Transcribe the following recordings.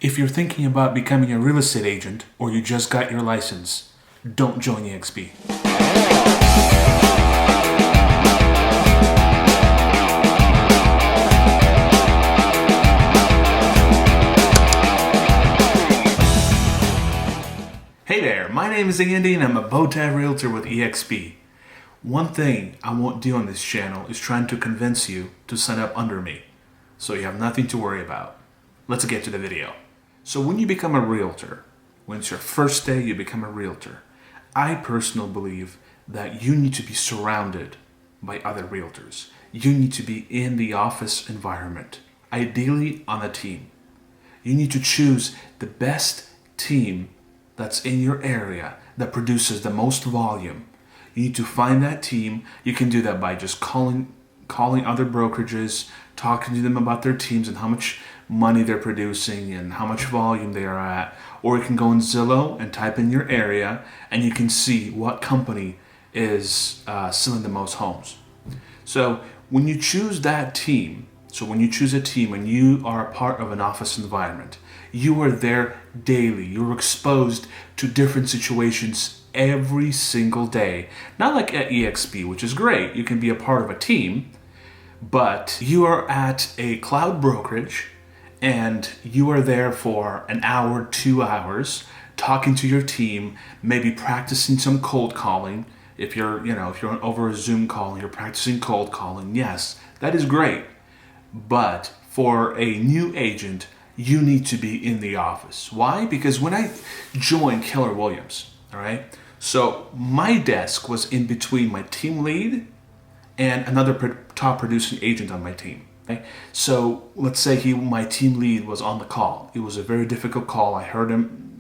If you're thinking about becoming a real estate agent or you just got your license, don't join eXp. Hey there, my name is Andy and I'm a bowtie realtor with eXp. One thing I won't do on this channel is trying to convince you to sign up under me, so you have nothing to worry about. Let's get to the video. So when you become a realtor, when it's your first day you become a realtor, I personally believe that you need to be surrounded by other realtors. You need to be in the office environment, ideally on a team. You need to choose the best team that's in your area that produces the most volume. You need to find that team. You can do that by just calling other brokerages, talking to them about their teams and how much money they're producing and how much volume they are at. Or you can go in Zillow and type in your area and you can see what company is selling the most homes. So when you choose that team, when you choose a team and you are a part of an office environment, you are there daily. You're exposed to different situations every single day. Not like at eXp, which is great. You can be a part of a team, but you are at a cloud brokerage and you are there for an hour, 2 hours, talking to your team, maybe practicing some cold calling. If you're over a Zoom call and you're practicing cold calling, yes, that is great. But for a new agent, you need to be in the office. Why? Because when I joined Keller Williams, all right, so my desk was in between my team lead and another top producing agent on my team. Okay? So let's say my team lead was on the call. It was a very difficult call. I heard him,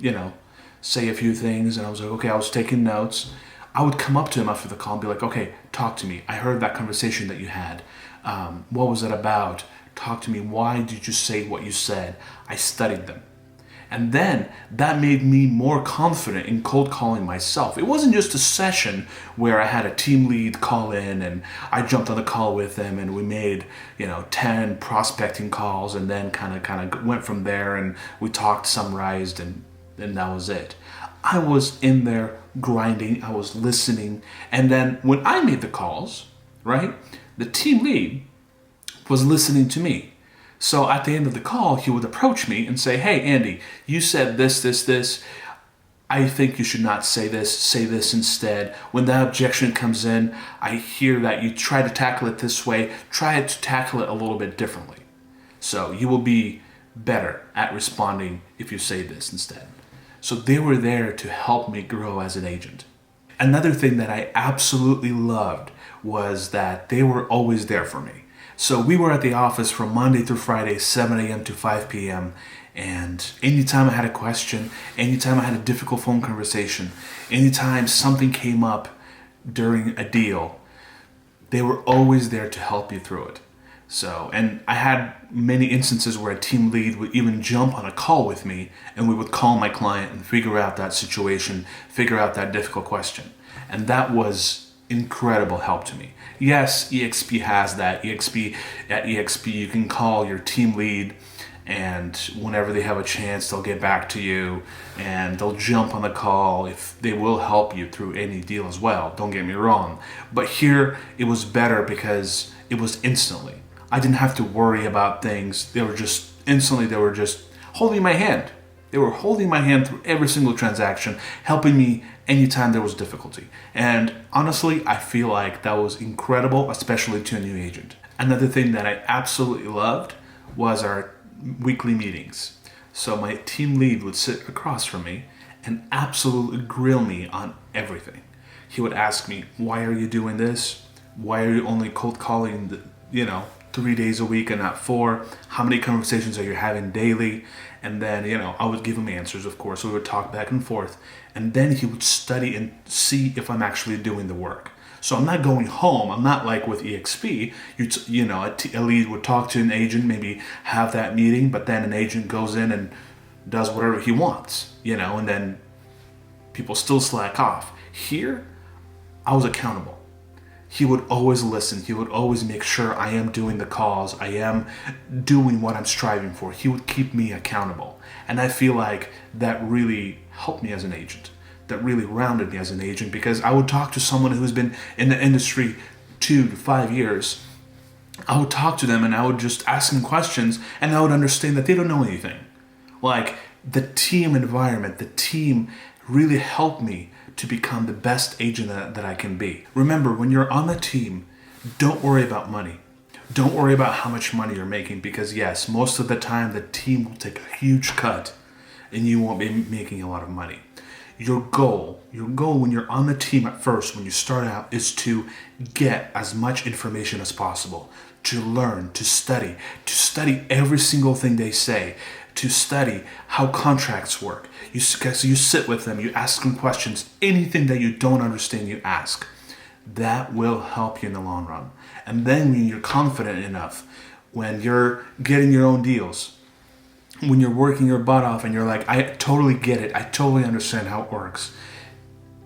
say a few things, and I was like, okay, I was taking notes. I would come up to him after the call and be like, okay, talk to me. I heard that conversation that you had. What was it about? Talk to me. Why did you say what you said? I studied them. And then that made me more confident in cold calling myself. It wasn't just a session where I had a team lead call in and I jumped on the call with them and we made, 10 prospecting calls and then kind of went from there and we talked, summarized, and that was it. I was in there grinding, I was listening, and then when I made the calls, right, the team lead was listening to me. So at the end of the call, he would approach me and say, hey, Andy, you said this. I think you should not say this instead. When that objection comes in, I hear that you try to tackle it this way. Try to tackle it a little bit differently. So you will be better at responding if you say this instead. So they were there to help me grow as an agent. Another thing that I absolutely loved was that they were always there for me. So we were at the office from Monday through Friday, 7 a.m. to 5 p.m. And anytime I had a question, anytime I had a difficult phone conversation, anytime something came up during a deal, they were always there to help you through it. So, and I had many instances where a team lead would even jump on a call with me and we would call my client and figure out that situation, figure out that difficult question. And that was incredible help to me. Yes, eXp has that. At eXp, you can call your team lead and whenever they have a chance, they'll get back to you and they'll jump on the call if they will help you through any deal as well. Don't get me wrong. But here, it was better because it was instantly. I didn't have to worry about things. They were just holding my hand. They were holding my hand through every single transaction, helping me anytime there was difficulty. And honestly, I feel like that was incredible, especially to a new agent. Another thing that I absolutely loved was our weekly meetings. So my team lead would sit across from me and absolutely grill me on everything. He would ask me, why are you doing this? Why are you only cold calling 3 days a week and not 4? How many conversations are you having daily? And then, I would give him answers, of course. We would talk back and forth. And then he would study and see if I'm actually doing the work. So I'm not going home. I'm not like with eXp. A lead would talk to an agent, maybe have that meeting, but then an agent goes in and does whatever he wants, and then people still slack off. Here, I was accountable. he would always listen. He would always make sure I am doing the calls. I am doing what I'm striving for. He would keep me accountable. And I feel like that really helped me as an agent. That really rounded me as an agent, because I would talk to someone who's been in the industry 2 to 5 years. I would talk to them and I would just ask them questions, and I would understand that they don't know anything. Like, the team environment, the team really helped me to become the best agent that I can be. Remember, when you're on the team, don't worry about money. Don't worry about how much money you're making, because yes, most of the time the team will take a huge cut and you won't be making a lot of money. Your goal when you're on the team at first, when you start out, is to get as much information as possible, to learn, to study every single thing they say, to study how contracts work. You sit with them, you ask them questions, anything that you don't understand, you ask. That will help you in the long run. And then when you're confident enough, when you're getting your own deals, when you're working your butt off and you're like, I totally get it, I totally understand how it works,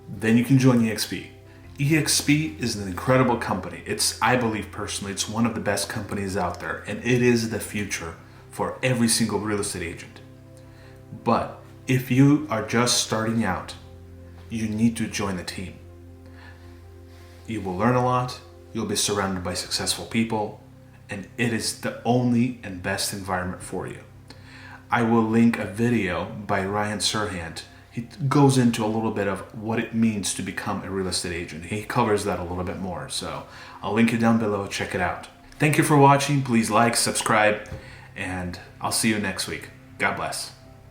then you can join eXp. eXp is an incredible company. I believe personally, it's one of the best companies out there, and it is the future for every single real estate agent. But if you are just starting out, you need to join the team. You will learn a lot, you'll be surrounded by successful people, and it is the only and best environment for you. I will link a video by Ryan Serhant. He goes into a little bit of what it means to become a real estate agent. He covers that a little bit more, so I'll link it down below. Check it out. Thank you for watching. Please like, subscribe, and I'll see you next week. God bless.